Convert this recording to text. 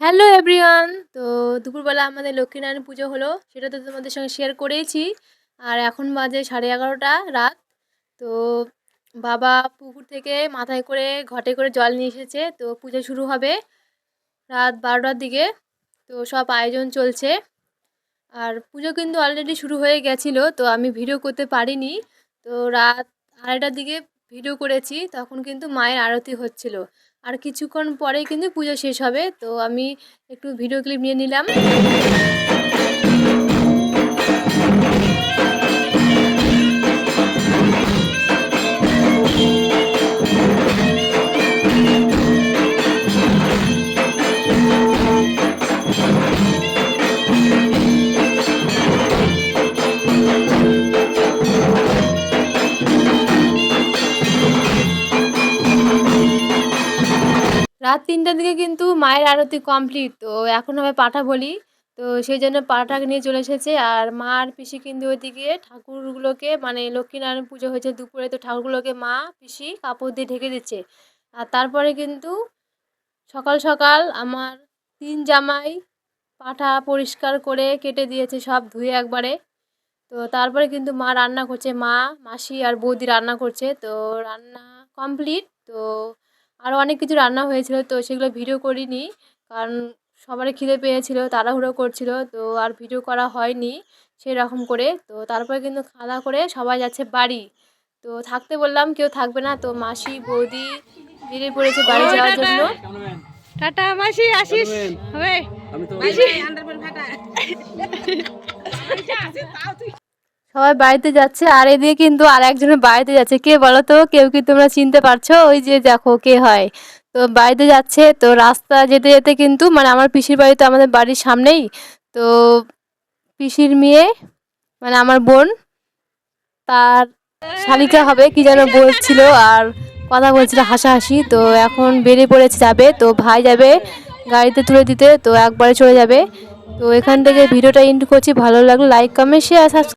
Hello everyone. তো দুপুরবেলা আমাদের লক্ষ্মীনারায়ণ পুজো হলো, সেটা তো তোমাদের সঙ্গে শেয়ার করেইছি। আর এখন বাজে 11:30 রাত। তো বাবা পুকুর থেকে মাথায় করে ঘটে করে জল নিয়ে এসেছে, তো পুজো শুরু হবে রাত 12টার দিকে। তো সব আয়োজন চলছে। আর পুজো কিন্তু অলরেডি শুরু হয়ে গেছিলো, তো আমি ভিডিও করতে পারিনি। তো রাত 2:30টার দিকে ভিডিও করেছি, তখন কিন্তু মায়ের আরতি হচ্ছিল। আর কিছুক্ষণ পরেই কিন্তু পুজো শেষ হবে, তো আমি একটু ভিডিও ক্লিপ নিয়ে নিলাম। রাত 3টার দিকে কিন্তু মায়ের আরতি কমপ্লিট। তো এখন হবে পাঁঠা বলি, তো সেই জন্য পাঁঠাকে নিয়ে চলে এসেছে। আর মা আর পিসি কিন্তু ওইদিকে ঠাকুরগুলোকে, মানে লক্ষ্মীনারায়ণ পুজো হয়েছে দুপুরে, তো ঠাকুরগুলোকে মা পিসি কাপড় দিয়ে ঢেকে দিচ্ছে। আর তারপরে কিন্তু সকাল সকাল আমার 3 জামাই পাঁঠা পরিষ্কার করে কেটে দিয়েছে, সব ধুয়ে একবারে। তো তারপরে কিন্তু মা রান্না করছে, মা মাসি আর বৌদি রান্না করছে। তো রান্না কমপ্লিট। তো আরও অনেক কিছু রান্না হয়েছিল, তো সেগুলো ভিডিও করিনি, কারণ সবারই খিদে পেয়েছিল, তাড়াহুড়ো করছিল, তো আর ভিডিও করা হয়নি সেরকম করে। তো তারপরে কিন্তু খাওয়া করে সবাই যাচ্ছে বাড়ি। তো থাকতে বললাম, কেউ থাকবে না, তো মাসি বৌদি বেরিয়ে পড়েছে বাড়ি যাওয়ার জন্য। টাটা মাসি, আসিস হবে সবাই বাড়িতে যাচ্ছে, আর এদিকে কিন্তু আর একজনের বাড়িতে যাচ্ছে। কে বলো তো? কেউ কি তোমরা চিনতে পারছো? ওই যে দেখো কে হয়। তো বাড়িতে যাচ্ছে, তো রাস্তা যেতে যেতে কিন্তু, মানে আমার পিসির বাড়ি তো আমাদের বাড়ির সামনেই। তো পিসির মেয়ে, মানে আমার বোন, তার শালিকা হবে কি যেন বলছিল, আর কথা বলছিল হাসাহাসি। তো এখন বেরিয়ে পড়েছে যাবে, তো ভাই যাবে গাড়িতে তুলে দিতে, তো একবারে চলে যাবে। তো এখান থেকে ভিডিওটা এন্ড করছি। ভালো লাগলে লাইক কমেন্ট শেয়ার সাবস্ক্রাইব।